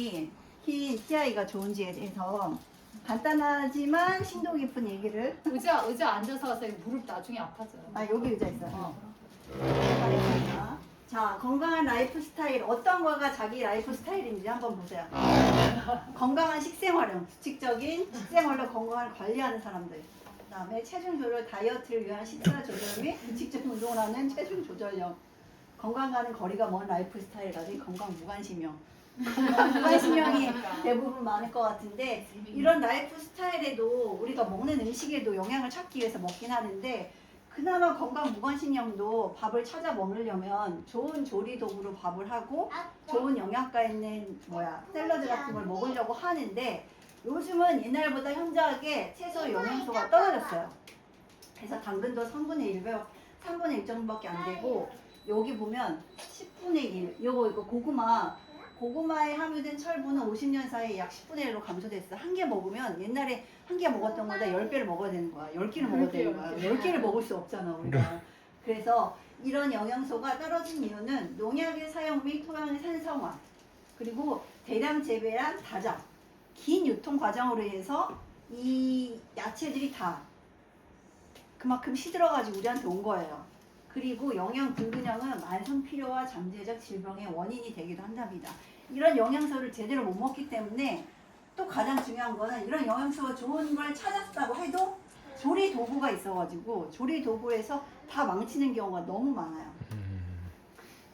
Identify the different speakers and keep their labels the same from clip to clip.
Speaker 1: 흰 TI가 좋은지에 대해서 간단하지만 심도 깊은 얘기를.
Speaker 2: 의자 앉아서 하세요. 무릎 나중에 아파져요.
Speaker 1: 아, 여기 의자 있어요. 알겠습니다. 자, 건강한 라이프 스타일, 어떤 거가 자기 라이프 스타일인지 한번 보세요. 건강한 식생활은 규칙적인 식생활로 건강을 관리하는 사람들. 그다음에 체중 조절, 다이어트를 위한 식사 조절 및 규칙적인 운동을 하는 체중 조절형. 건강과는 거리가 먼 라이프 스타일 가진 건강 무관심형. 무관심형이 대부분 많을 것 같은데, 이런 라이프 스타일에도 우리가 먹는 음식에도 영양을 찾기 위해서 먹긴 하는데, 그나마 건강 무관심형도 밥을 찾아 먹으려면 좋은 조리 도구로 밥을 하고 좋은 영양가 있는 샐러드 같은 걸 먹으려고 하는데, 요즘은 옛날보다 현저하게 채소 영양소가 떨어졌어요. 그래서 당근도 3분의 1 정도밖에 안 되고, 여기 보면 10분의 1, 이거 고구마에 함유된 철분은 50년 사이에 약 10분의 1로 감소됐어. 한 개 먹으면 옛날에 한 개 먹었던 거보다 10배를 먹어야 되는 거야. 10개를 먹어야 되는 거야. 10개를 먹을 수 없잖아, 우리가. 그래서 이런 영양소가 떨어진 이유는 농약의 사용 및 토양의 산성화, 그리고 대량 재배랑 다작, 긴 유통 과정으로 해서 이 야채들이 다 그만큼 시들어가지고 우리한테 온 거예요. 그리고 영양 불균형은 만성 피로와 잠재적 질병의 원인이 되기도 한답니다. 이런 영양소를 제대로 못 먹기 때문에, 또 가장 중요한 거는 이런 영양소가 좋은 걸 찾았다고 해도 조리 도구가 있어가지고 조리 도구에서 다 망치는 경우가 너무 많아요.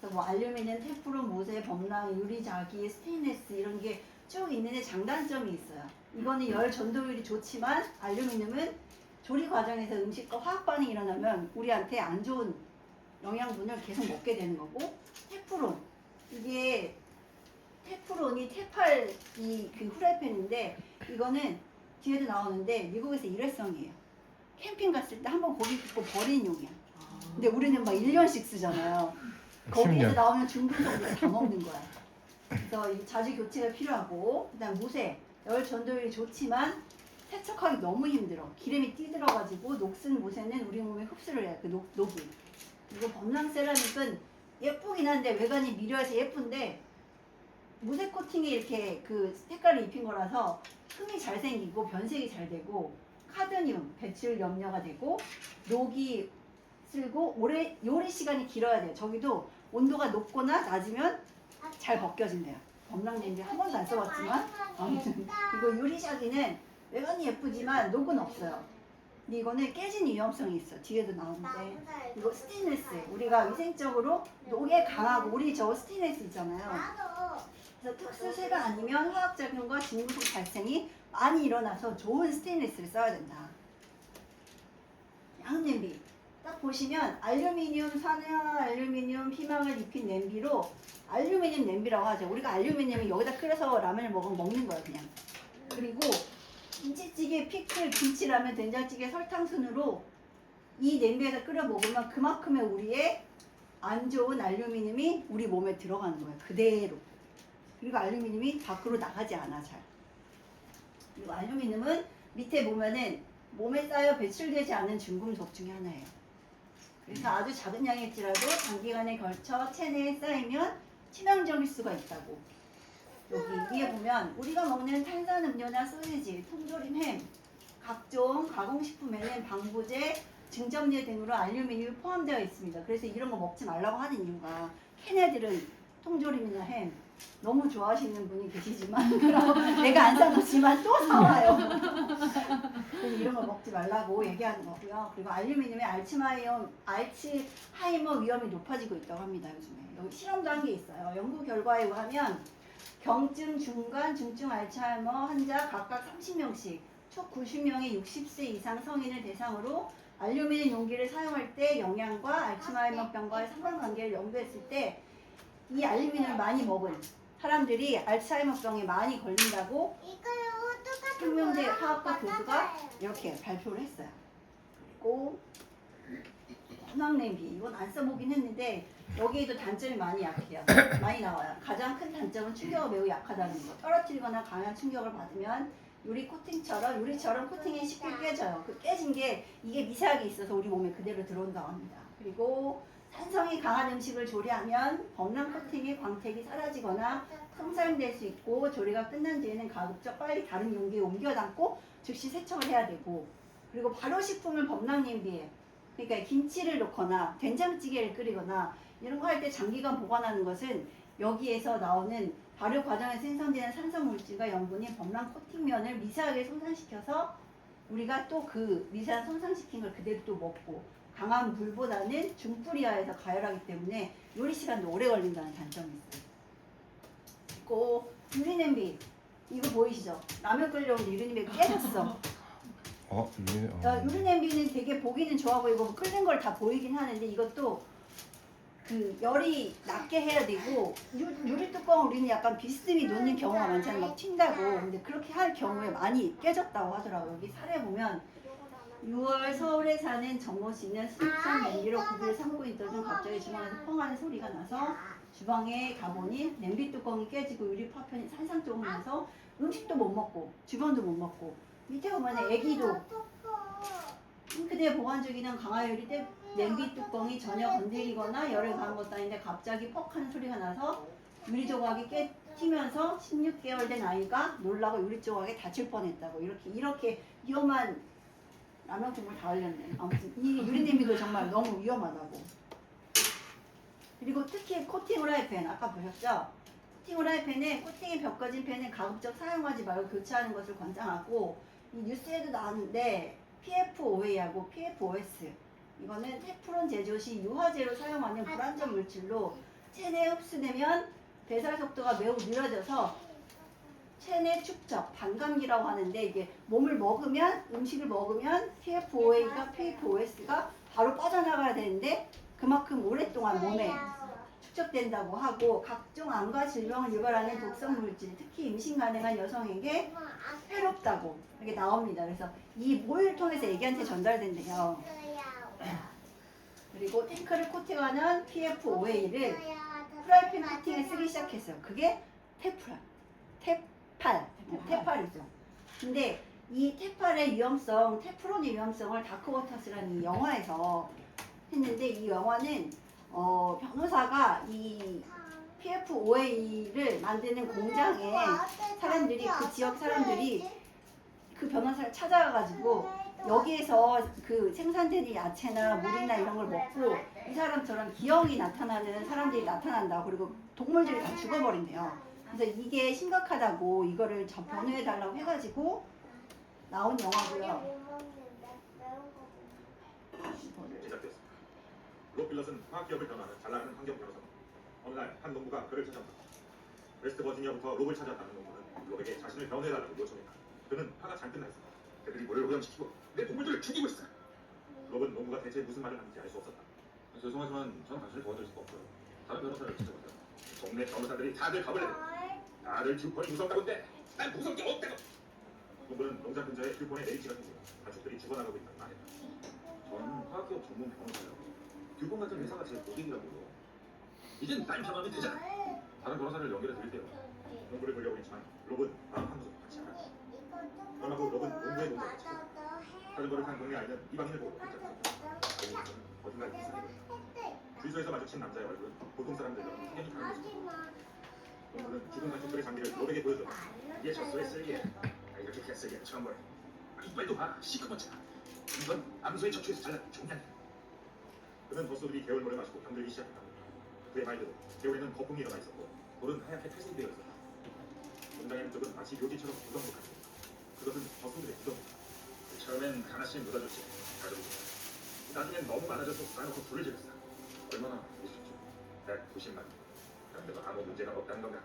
Speaker 1: 그래서 뭐 알루미늄, 테프론, 모세, 범랑, 유리, 자기, 스테인레스 이런 게 쭉 있는데 장단점이 있어요. 이거는 열 전도율이 좋지만 알루미늄은 조리 과정에서 음식과 화학 반응이 일어나면 우리한테 안 좋은 영양분을 계속 먹게 되는 거고, 테프론, 이게 테프론이 테팔 그 후라이팬인데, 이거는 뒤에도 나오는데 미국에서 일회성이에요. 캠핑 갔을 때 한번 고기 굽고 버리는 용이야. 근데 우리는 막 1년씩 쓰잖아요. 거기에서
Speaker 3: 10년.
Speaker 1: 나오는 중금속을 다 먹는 거야. 그래서 자주 교체가 필요하고, 그다음 무쇠, 열 전도율이 좋지만 세척하기 너무 힘들어. 기름이 띠들어가지고 녹슨 무쇠는 우리 몸에 흡수를 해요. 그 녹이. 그리고 범랑 세라믹은 예쁘긴 한데 외관이 미려해서 예쁜데, 무쇠 코팅에 이렇게 그 색깔을 입힌 거라서 흠이 잘 생기고 변색이 잘 되고, 카드뮴, 배출 염려가 되고, 녹이 쓸고 오래 요리 시간이 길어야 돼요. 저기도 온도가 높거나 낮으면 잘 벗겨진대요. 범랑 렌즈 한 번도 안 써봤지만, 아무튼 이거 유리샤기는 외관이 예쁘지만 녹은 없어요. 근데 이거는 깨진 위험성이 있어. 뒤에도 나오는데, 이거 스테인레스, 우리가 위생적으로 녹에 강하고, 우리 저 스테인레스 있잖아요. 그래서 특수쇠가 아니면 화학작용과 진금속 발생이 많이 일어나서 좋은 스테인레스를 써야 된다. 양은 냄비 딱 보시면 알루미늄 산화 알루미늄 피망을 입힌 냄비로 알루미늄 냄비라고 하죠. 우리가 알루미늄을 여기다 끓여서 라면을 먹는 거예요, 그냥. 그리고 김치찌개, 피클, 김치라면, 된장찌개, 설탕 순으로 이 냄비에서 끓여 먹으면 그만큼의 우리의 안 좋은 알루미늄이 우리 몸에 들어가는 거예요, 그대로. 그리고 알루미늄이 밖으로 나가지 않아, 잘. 그리고 알루미늄은 밑에 보면은 몸에 쌓여 배출되지 않는 중금속 중에 하나예요. 그래서 아주 작은 양일지라도 장기간에 걸쳐 체내에 쌓이면 치명적일 수가 있다고. 여기 위에 보면 우리가 먹는 탄산음료나 소시지, 통조림, 햄, 각종 가공식품에는 방부제, 증점제 등으로 알루미늄이 포함되어 있습니다. 그래서 이런 거 먹지 말라고 하는 이유가, 걔네들은 통조림이나 햄 너무 좋아하시는 분이 계시지만 그럼 내가 안 사놓지만 또 사와요. 그래서 이런 거 먹지 말라고 얘기하는 거고요. 그리고 알루미늄의 알츠하이머 위험이 높아지고 있다고 합니다, 요즘에. 여기 실험도 한 게 있어요. 연구 결과에 의하면 경증, 중간, 중증 알츠하이머 환자 각각 30명씩 총 90명의 60세 이상 성인을 대상으로 알루미늄 용기를 사용할 때 영양과 알츠하이머병과의 상관관계를 연구했을 때, 이 알루미늄을 많이 먹은 사람들이 알츠하이머병에 많이 걸린다고 혁명대 화학과 교수가 이렇게 발표를 했어요. 그리고 혼합냄비, 이건 안 써보긴 했는데 여기에도 단점이 많이 약해요. 많이 나와요. 가장 큰 단점은 충격이 매우 약하다는 거. 떨어뜨리거나 강한 충격을 받으면 유리처럼 코팅이 쉽게 깨져요. 그 깨진 게 이게 미세하게 있어서 우리 몸에 그대로 들어온다고 합니다. 그리고 산성이 강한 음식을 조리하면 범람 코팅의 광택이 사라지거나 손상될 수 있고 조리가 끝난 뒤에는 가급적 빨리 다른 용기에 옮겨 담고 즉시 세척을 해야 되고 그리고 발효식품을 범람 냄비에 그러니까 김치를 넣거나 된장찌개를 끓이거나 이런 거 할 때 장기간 보관하는 것은 여기에서 나오는 발효 과정에서 생성되는 산성물질과 영분이 범람 코팅면을 미세하게 손상시켜서 우리가 또 그 미세한 손상시킨 걸 그대로 또 먹고 강한 불보다는 중불 이하에서 가열하기 때문에 요리 시간도 오래 걸린다는 단점이 있어요. 그리고 유리냄비 이거 보이시죠? 라면 끓여오는데 유리냄비가 깨졌어. 유리냄비는 되게 보기는 좋아 보이고 끓는 걸 다 보이긴 하는데 이것도 그 열이 낮게 해야 되고 유리 뚜껑 우리는 약간 비스듬히 놓는 경우가 많잖아요. 막 튄다고. 근데 그렇게 할 경우에 많이 깨졌다고 하더라고요. 여기 사례 보면 6월 서울에 사는 정모 씨는 수입산 냄비로 국을 삶고 있던 중 갑자기 주방에서 펑 하는 소리가 나서 주방에 가보니 냄비 뚜껑이 깨지고 유리 파편이 산산조각 나서 음식도 못 먹고 주변도 못 먹고 밑에 보면 애기도 싱크대 보관 중이던 강화유리 냄비 뚜껑이 전혀 건드리거나 열을 가한 것도 아닌데 갑자기 퍽 하는 소리가 나서 유리 조각이 튀면서 16개월 된 아이가 놀라고 유리 조각에 다칠 뻔했다고 이렇게 위험한 라면 국물 다 흘렸네. 아무튼 이 유리 냄비도 정말 너무 위험하다고. 그리고 특히 코팅 후라이팬 아까 보셨죠? 코팅 후라이팬에 코팅이 벗겨진 팬은 가급적 사용하지 말고 교체하는 것을 권장하고 이 뉴스에도 나왔는데 PFOA하고 PFOS 이거는 테프론 제조 시 유화제로 사용하는 불안전 물질로 체내에 흡수되면 배설 속도가 매우 느려져서 체내 축적, 반감기라고 하는데 이게 몸을 먹으면 음식을 먹으면 PFOA가 PFOS가 바로 빠져나가야 되는데 그만큼 오랫동안 몸에 축적된다고 하고 각종 암과 질병을 유발하는 독성 물질, 특히 임신 가능한 여성에게 해롭다고 이렇게 나옵니다. 그래서 이 모유를 통해서 애기한테 전달된대요. 그리고 탱크를 코팅하는 PFOA를 프라이팬 코팅에 쓰기 시작했어요. 그게 테팔이죠. 근데 이 테팔의 위험성, 테프론의 위험성을 다크워터스라는 이 영화에서 했는데 이 영화는 변호사가 이 PFOA를 만드는 공장에 사람들이 그 지역 사람들이 그 변호사를 찾아가가지고 여기에서 그 생산되는 야채나 물이나 이런 걸 먹고 이 사람처럼 기형이 나타나는 사람들이 나타난다. 그리고 동물들이 다 죽어버린대요. 그래서 이게 심각하다고 이거를 변호해달라고 해가지고 나온 영화고요.
Speaker 3: 제작됐습니다. 로필럿은 화학기업을 변호하는 잘 나가는 환경 변호사. 어느 날 한 농부가 그를 찾아온다. 웨스트 버지니아부터 롭을 찾아왔다는 농부는 롭에게 자신을 변호해달라고 요청했다. 그는 화가 잔뜩 나 있었다. 그들이 물을 오염시키고 내 동물들을 죽이고 있어. 롭은 농부가 대체 무슨 말을 하는지 알 수 없었다.
Speaker 4: 죄송하지만 저는 당신을 도와드릴 수가 없어요. 다른 변호사를 찾아보세요.
Speaker 3: 동네 변호사들이 다들 겁을 내고 다들 듀폰이 무섭다고인데 난 무서운 게 없다고. 농부는 농장 근처에 듀폰의 H가 생기고 가축들이 죽어나가고 있다고 말했다.
Speaker 4: 저는 화학기업 전문 변호사예요. 듀폰 같은 회사가 제 고객이라고요.
Speaker 3: 이젠 날 변호하면 되잖아.
Speaker 4: 다른 변호사를 연결해 드릴게요.
Speaker 3: 농부를 돌려고 했지만 롭은 마음 한구석 같이 않았다. 그러나 후 롭은 농부의 농장에 찾았다. 자전거를 탄 동네 아이는 이방인을 보고 깜짝 놀랐다. 동네에서는 거짓말 이상해 보였다. 주유소에서 마주친 남자의 얼굴은 보통 사람들과는 확연히 다른 모습이었다. 농부는 죽은 가축들의 장비를 롭에게 보여줬다. 이게 젖소의 쓸개야. 이렇게 개쓸개는 처음 보네. 이빨도 봐. 시커멓잖아. 이건 암소의 척추에서 잘난 종양이야. 그는 젖소들이 개울물을 마시고 병들기 시작했다. 그의 말대로 개울에는 거품이 일어나 있었고 돌은 하얗게 탈색되어 있었다. 농장의 한쪽은 마치 묘지처럼 구성복합니다. 그것은 젖소들의 구성이다. 처음엔 하나씩 묻어줬지. 가족이다. 나중엔 너무 많아져서 쌓아놓고 불을 질렀어.
Speaker 4: 얼마나 보셨죠?
Speaker 3: 190만. 그런데도 아무 문제가 없다는 건가?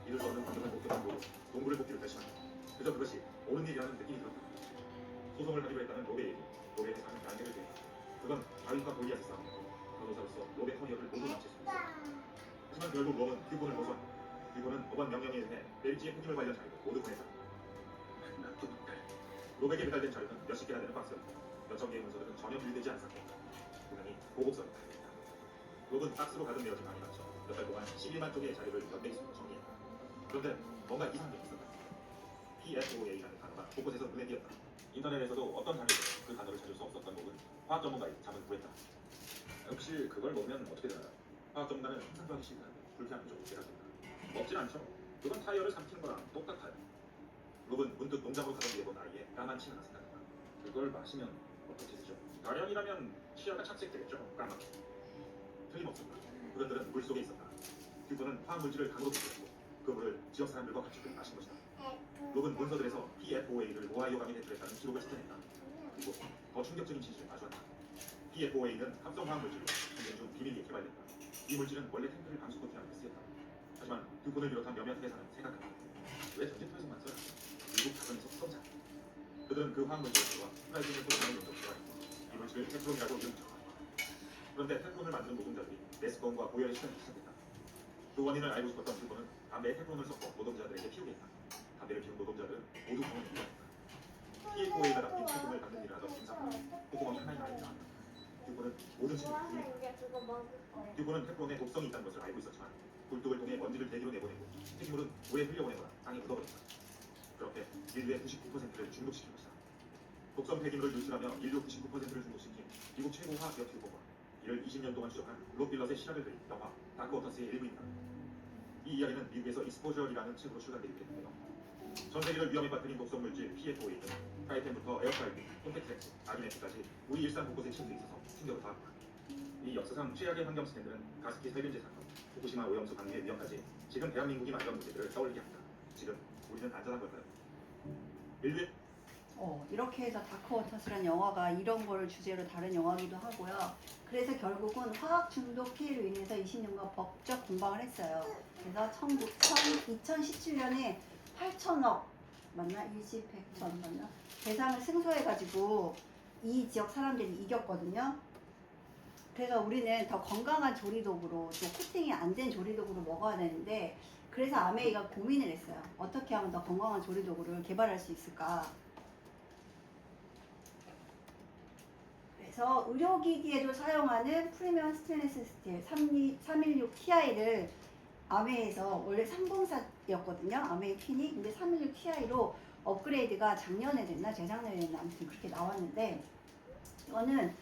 Speaker 3: 이룰 수 없는 감정을 목격한 노로 농부를 돕기로 결심한다. 그저 그것이 옳은 일이라는 느낌이 들었다. 소송을 하기로 했다는 롭의 얘기, 롭의 대상은 단계를 돼. 그건 다윗과 골리앗의 싸움이었고 변호사로서 롭의 커리어를 모두 마칠 수 있었다. 하지만 결국 롭은 듀폰을 고소한다. 듀폰은 법원 명령에 의해 벨지의 폭임을 관련 자료를 모두 보냈다. 나쁜 놈들. 롭에게 배달된 자료는 몇십 개나 되는 박스였고 몇천 개의 문서들은 전혀 분리되지 않았고 분명히 보복서였다. 롭은 박스로 가득내어진 방에 갇혀 몇 달 동안 11만 쪽의 자료를 연대기술로 정리했다. 그런데 뭔가 이상한 게 있었다. PFOA라는 단어가 곳곳에서 눈에 띄었다.
Speaker 4: 인터넷에서도 어떤 장면에도 그 단어를 찾을 수 없었던 록은 화학 전문가의 잠을 구했다. 혹시 그걸 먹으면 어떻게 되나요?
Speaker 3: 화학 전문가는 상상하기 싫다는데 불쾌한 표정으로 대답합니다. 먹진 않죠. 그건 타이어를 삼키는 거랑 똑같아요. 룩은 문득 농장으로 가던 뒤에 본 아이의 까만 침 하나 생각한다.
Speaker 4: 그걸 마시면 어떻게 되죠?
Speaker 3: 가령이라면 치아가 착색되겠죠. 까맣게. 틀림없습니다. 그들은 물 속에 있었다. 듀퍼는 화학물질을 강으로 분출했고 그 물을 지역 사람들과 같이 마신 것이다. 룩은 문서들에서 PFOA를 오하이오 강에 배출했다는 기록을 지켜냈다. 그리고 더 충격적인 진실을 마주한다. PFOA는 합성 화학물질로 전쟁 중 비밀리에 개발됐다. 이 물질은 원래 탱크를 방수 코팅하는 데 쓰였다. 하지만 듀폰을 비롯한 몇몇 회사는 생각한다. 왜 전쟁터에서만 써야 하지? 미국 자금에서 써자. 그들은 그 화학물질을 들어와 프라이팬을 포장하는 용도로 개발했고 이 물질을 테프론이라고 이름을 그런데 테프론을 만드는 노동자들이 매스건과 고열의 시간이 시작했다. 그 원인을 알고 싶었던 듀폰은 담배에 테프론을 섞어 노동자들에게 피우게 했다. 담배를 피운 노동자들은 모두 병원에 입원했다. PFOA가 담긴 책임을 받는 일을 하던 김사부는 콧구멍이 하나인 아이를 낳았다. 듀폰은 모든 시민을 구했다. 듀폰은 테프론에 독성이 있다는 것을 알고 있었지만 굴뚝을 통해 먼지를 대기로 내보내고 폐기물은 물에 흘려보내거나 땅에 묻어버렸다. 그렇게 인류의 99%를 중독시킨 것이다. 독성 폐기물을 누출하며 인류 99%를 중독시킨 미국 최고 화학기업 듀폰과 이를 20년 동안 추적한 로빌럿의 실험을 그린 영화 다크워터스의 일부입니다. 이 이야기는 미국에서 익스포저이라는 책으로 출간되기도 했는데요. 전 세계를 위험에 빠뜨린 독성 물질 PFOA는 프라이팬부터 에어프라이기, 콘택트렌즈, 아기네트까지 우리 일상 곳곳에 침투 있어서 충격을 가합니다. 이 역사상 최악의 환경 스탠드는 가스키 살균제 사건, 후쿠시마 오염수 방류의 위험까지 지금 대한민국이 만든 문제들을 떠올리게 합니다. 지금 우리는 안전한 걸까요? 인류의
Speaker 1: 이렇게 해서 다크워터스라는 영화가 이런 거를 주제로 다른 영화기도 하고요. 그래서 결국은 화학 중독 피해로 인해서 20년간 법적 공방을 했어요. 그래서 2017년에 8천억 맞나? 100천 맞나? 대상을 승소해가지고 이 지역 사람들이 이겼거든요. 그래서 우리는 더 건강한 조리도구로 또 코팅이 안 된 조리도구로 먹어야 되는데 그래서 아메이가 고민을 했어요. 어떻게 하면 더 건강한 조리도구를 개발할 수 있을까? 그래서 의료기기에도 사용하는 프리미엄 스테인리스 스틸 316 TI를 아메이에서 원래 304였거든요. 아메이 핀이. 근데 316 TI로 업그레이드가 작년에 됐나 재작년에 됐나 아무튼 그렇게 나왔는데 이거는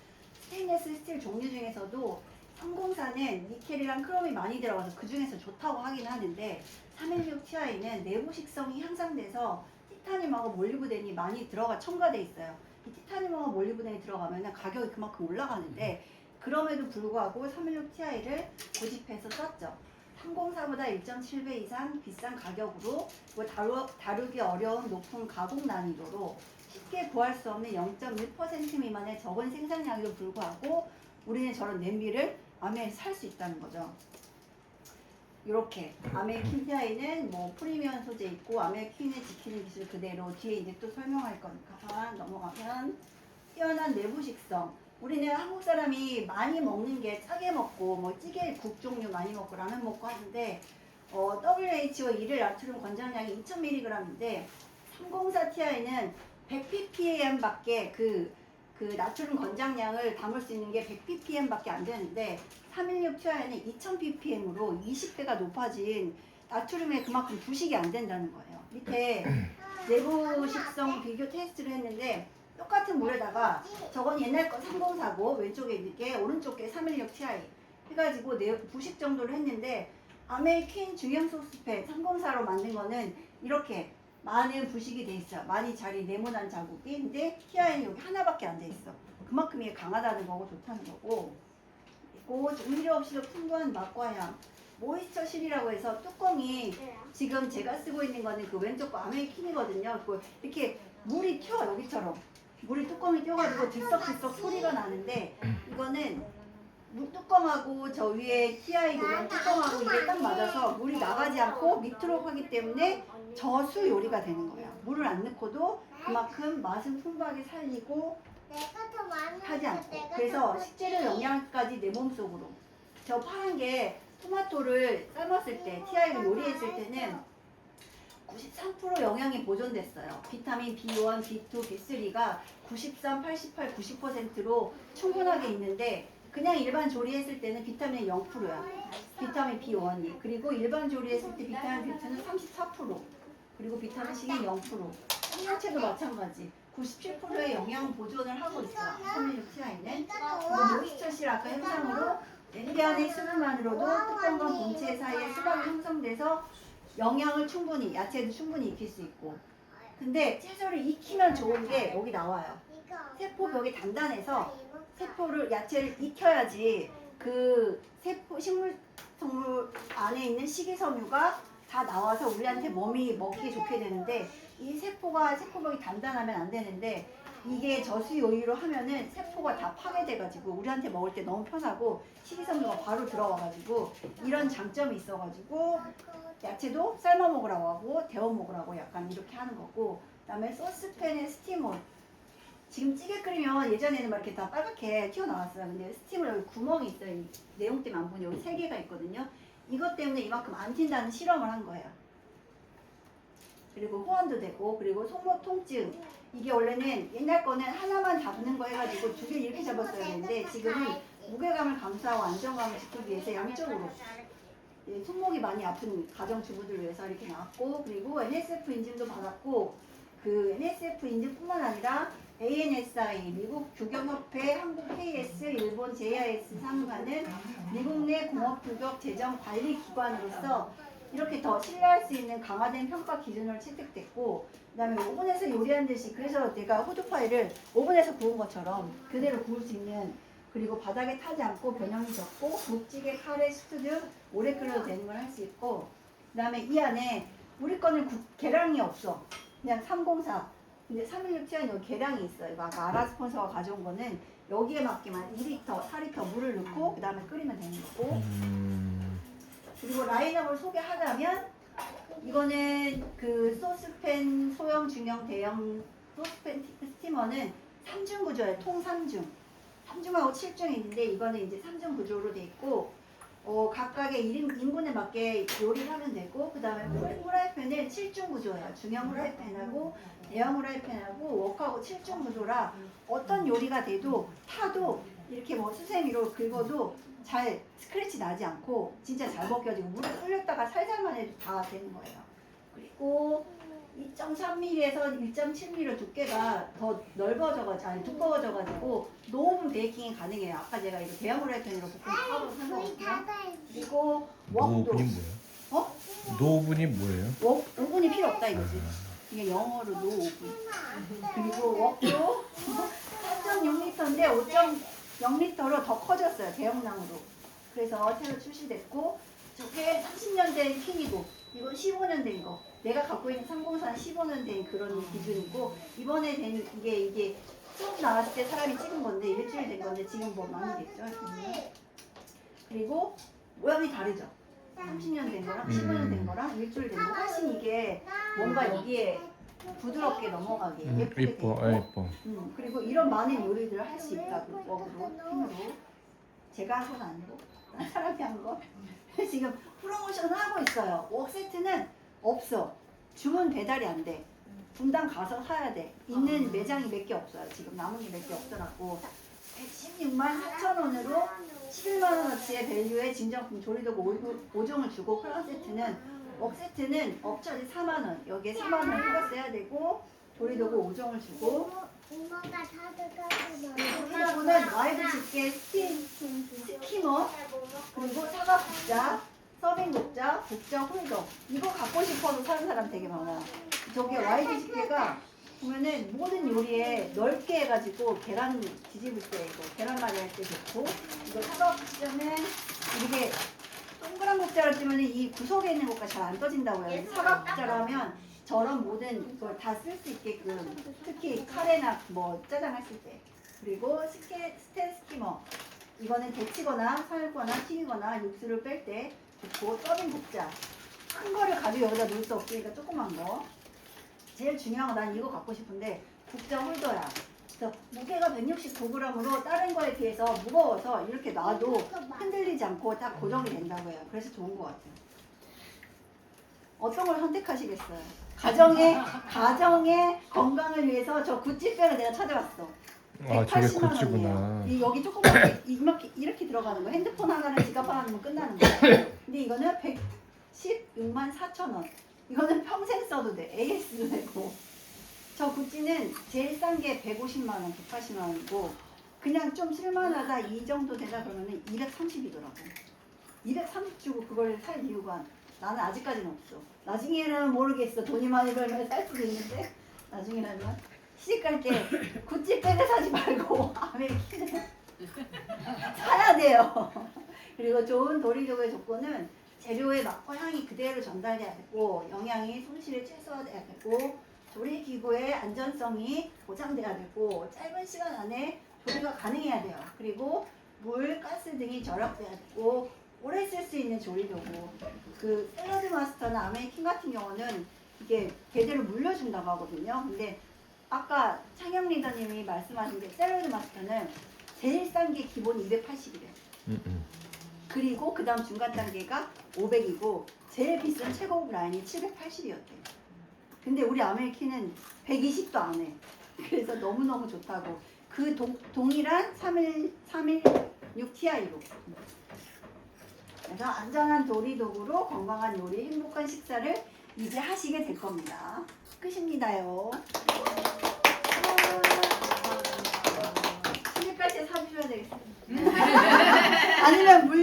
Speaker 1: 스테인리스 스틸 종류 중에서도 304는 니켈이랑 크롬이 많이 들어가서 그 중에서 좋다고 하긴 하는데 316 TI는 내부 식성이 향상돼서 티타늄하고 몰리브덴이 많이 첨가돼 있어요. 이 티타늄하고 몰리브덴이 들어가면 가격이 그만큼 올라가는데 그럼에도 불구하고 316 TI를 고집해서 썼죠. 304보다 1.7배 이상 비싼 가격으로 다루기 어려운 높은 가공 난이도로 쉽게 구할 수 없는 0.1% 미만의 적은 생산량에도 불구하고 우리는 저런 냄비를 아메이에서 살 수 있다는 거죠. 이렇게 아메이 퀸티아이는 뭐 프리미엄 소재 있고 아메이 퀸을 지키는 기술 그대로 뒤에 이제 또 설명할 거니까 넘어가면 뛰어난 내부 식성. 우리는 한국 사람이 많이 먹는 게 짜게 먹고 뭐 찌개 국 종류 많이 먹고 라면 먹고 하는데 WHO 일일 나트륨 권장량이 2000mg인데 304 TI는 100ppm밖에 그 나트륨 권장량을 담을 수 있는 게 100ppm밖에 안 되는데 316 TI는 2000ppm으로 20배가 높아진 나트륨에 그만큼 부식이 안 된다는 거예요. 밑에 내부 식성 비교 테스트를 했는데 똑같은 물에다가 저건 옛날 거 304고 왼쪽에 있는 게 오른쪽 게 316 TI 해가지고 부식 정도를 했는데 아메이 퀸 중형 소스펜 304로 만든 거는 이렇게 많은 부식이 돼 있어. 많이 자리 네모난 자국이. 근데 TI는 여기 하나밖에 안 돼 있어. 그만큼 이게 강하다는 거고 좋다는 거고. 그리고 음료 없이도 풍부한 맛과 향. 모이스처 실이라고 해서 뚜껑이 지금 제가 쓰고 있는 거는 그 왼쪽 거 아메이 퀸이거든요. 이렇게 물이 튀어 여기처럼. 물이 뚜껑이 튀어가지고 들썩들썩 소리가 나는데 이거는 뚜껑하고 저 위에 TI 그냥 뚜껑하고 이게 딱 맞아서 물이 나가지 않고 밑으로 가기 때문에 저수 요리가 되는 거예요. 물을 안 넣고도 그만큼 맛은 풍부하게 살리고 하지 않고 그래서 식재료 영양까지 내 몸속으로 저 파란 게 토마토를 삶았을 때 TI를 요리했을 때는 93% 영양이 보존됐어요. 비타민 B1, B2, B3가 93, 88, 90%로 충분하게 있는데 그냥 일반 조리했을 때는 비타민이 0%야. 비타민 B1이. 그리고 일반 조리했을 때 비타민 B2는 34%. 그리고 비타민 C는 0%. 생야채도 마찬가지. 97%의 영양 보존을 하고 있어요. 삼밀육티아인은 모이스처실 아까 현상으로 냄비 안의 수분만으로도 뚜껑과 본체 사이에 수박이 형성돼서 영양을 충분히 야채도 충분히 익힐 수 있고. 근데 채소를 익히면 좋은 게 여기 나와요. 세포벽이 단단해서 세포를 야채를 익혀야지 그 세포 식물 안에 있는 식이섬유가 다 나와서 우리한테 몸이 먹기 좋게 되는데 이 세포벽이 단단하면 안 되는데 이게 저수요리로 하면은 세포가 다 파괴돼가지고 우리한테 먹을 때 너무 편하고 식이섬유가 바로 들어와가지고 이런 장점이 있어가지고 야채도 삶아 먹으라고 하고 데워 먹으라고 약간 이렇게 하는 거고. 그다음에 소스팬에 스팀을 지금 찌개 끓이면 예전에는 막 이렇게 다 빨갛게 튀어나왔어요. 근데 스팀을 여기 구멍이 있어요. 이 내용 때문에 안 보니 여기 3개가 있거든요. 이것 때문에 이만큼 안 튄다는 실험을 한 거예요. 그리고 호환도 되고, 그리고 손목 통증. 이게 원래는 옛날 거는 하나만 잡는 거 해가지고 2개 이렇게 잡았어야 되는데 지금은 무게감을 감수하고 안정감을 지키기 위해서 양쪽으로 손목이 많이 아픈 가정주부들을 위해서 이렇게 나왔고, 그리고 NSF 인증도 받았고, 그 NSF 인증뿐만 아니라 ANSI, 미국 규격협회, 한국 KS, 일본 JIS 상가는 미국 내 공업규격 제정 관리 기관으로서 이렇게 더 신뢰할 수 있는 강화된 평가 기준으로 채택됐고, 그 다음에 오븐에서 요리한 듯이, 그래서 내가 후드파이를 오븐에서 구운 것처럼 그대로 구울 수 있는, 그리고 바닥에 타지 않고 변형이 적고 묵찌개, 카레, 스튜 등 오래 끓여도 되는 걸 할 수 있고, 그 다음에 이 안에 우리 거는 계량이 없어. 그냥 304. 근데 316T는 여기 계량이 있어요. 이거 아까 아라 스폰서가 가져온 거는 여기에 맞게만 2리터, 4리터 물을 넣고 그 다음에 끓이면 되는 거고. 그리고 라인업을 소개하자면 이거는 그 소스팬 소형, 중형, 대형 소스팬 스티머는 3중 구조예요. 통 3중. 3중하고 7중이 있는데 이거는 이제 3중 구조로 돼 있고 각각의 인분에 맞게 요리를 하면 되고, 그 다음에 후라이팬은 7중 구조예요. 중형 후라이팬하고 대형 후라이팬하고 웍하고 7중 구조라 어떤 요리가 돼도 타도 이렇게 뭐 수세미로 긁어도 잘 스크래치 나지 않고 진짜 잘 벗겨지고 물에 끓였다가 살살만 해도 다 되는 거예요. 그리고 2.3mm에서 1.7mm 두께가 더 넓어져가지고, 아니 두꺼워져가지고 노오븐 베이킹이 가능해요. 아까 제가 이거 대형 후라이팬으로 볶음 하고 상관없고요. 그리고 웍도.
Speaker 5: 노오븐이 뭐예요?
Speaker 1: 어?
Speaker 5: 노오븐이 뭐예요?
Speaker 1: 오븐이 필요 없다 이거지. 이게 영어로 노오븐. 그리고 웍도 4.6L인데 5.0L로 더 커졌어요. 대용량으로. 그래서 새로 출시됐고, 저게 30년 된 킹이고 이건 15년 된 거. 내가 갖고 있는 304는 15년 된 그런 기준이고, 이번에 된 이게 처음 나왔을 때 사람이 찍은 건데 일주일 된 건데 지금 뭐 많이 됐죠. 그리고 모양이 다르죠. 30년 된 거랑 15년 된 거랑 일주일 된 거 훨씬 이게 뭔가 여기에 부드럽게 넘어가게 예쁘게 돼 있고,
Speaker 5: 예뻐.
Speaker 1: 그리고 이런 많은 요리들을 할 수 있다고. 웍으로, 햄으로. 제가 한 건 아니고 다른 사람이 한 거. 지금 프로모션 하고 있어요. 웍 세트는 없어. 주문 배달이 안 돼. 분당 가서 사야 돼. 있는 매장이 몇 개 없어요. 지금 남은 게 몇 개 없어갖고 116만 4천원으로 11만원어치의 밸류의 진정품 조리도구 5종을 주고, 클라운 세트는 웍 세트는 업처리 4만원, 여기에 4만원 플러스 해야 되고, 조리도구 5종을 주고, 조리도구는 와이드 집게 스키머, 그리고 사과 국자, 서빙 국자, 국자 홀더. 이거 갖고 싶어서 사는 사람 되게 많아. 저게 와이드 집게가 보면은 모든 요리에 넓게 해가지고 계란 뒤집을 때, 이거 계란말이 할 때 좋고, 이거 사과 국자는 이게 동그란 국자를 뜨면 이 구석에 있는 것과 잘 안 떠진다고 해요. 사과 국자라면 저런 모든 걸 다 쓸 수 있게끔, 특히 카레나 뭐 짜장 했을 때. 그리고 스텐 스키머. 이거는 데치거나 삶거나 튀기거나 육수를 뺄 때 좋고, 서빙 국자. 큰 거를 가지고 여기다 놓을 수 없으니까 조그만 거. 제일 중요한 건 난 이거 갖고 싶은데 국자 홀더야. 그래서 무게가 169g으로 다른 거에 비해서 무거워서 이렇게 놔도 흔들리지 않고 딱 고정이 된다고 해요. 그래서 좋은 것 같아요. 어떤 걸 선택하시겠어요? 가정의 건강을 위해서 저 구찌백을 내가 찾아왔어.
Speaker 5: 아, 저게
Speaker 1: 180만
Speaker 5: 구찌구나.
Speaker 1: 원이에요. 여기 조그맣게 이렇게 들어가는 거. 핸드폰 하나를 지갑 하나면 끝나는 거야. 근데 이거는 116만 4천 원. 이거는 평생 써도 돼. AS도 되고. 저 구찌는 제일 싼 게 150만 원, 180만 원이고 그냥 좀 쓸만하다 이 정도 되다 그러면은 230이더라고. 230 주고 그걸 살 이유가 나는 아직까지는 없어. 나중에는 모르겠어. 돈이 많이 벌면 살 수도 있는데 나중에라면 시집갈 때 구찌 백을 사지 말고 아메리칸을 사야 돼요. 그리고 좋은 도리도구의 조건은 재료의 맛과 향이 그대로 전달돼야 되고 영양이 손실에 최소화돼야 되고 조리 기구의 안전성이 보장돼야 되고 짧은 시간 안에 조리가 가능해야 돼요. 그리고 물, 가스 등이 절약돼야 되고 오래 쓸 수 있는 조리도구. 그 샐러드 마스터나 아메리칸 같은 경우는 이게 대대로 물려준다고 하거든요. 근데 아까 창영 리더님이 말씀하신 게 샐러드 마스터는 제일 싼 게 기본 280이래. 그리고 그 다음 중간 단계가 500이고 제일 비싼 최고급 라인이 780이었대. 근데 우리 아메리칸은 120도 안 해. 그래서 너무너무 좋다고. 그 동일한 316 Ti로. 그래서 안전한 도리도구로 건강한 요리, 행복한 식사를 이제 하시게 될 겁니다. 끝입니다요. 시집갈 때 사주셔야 되겠어요. 아니면 물려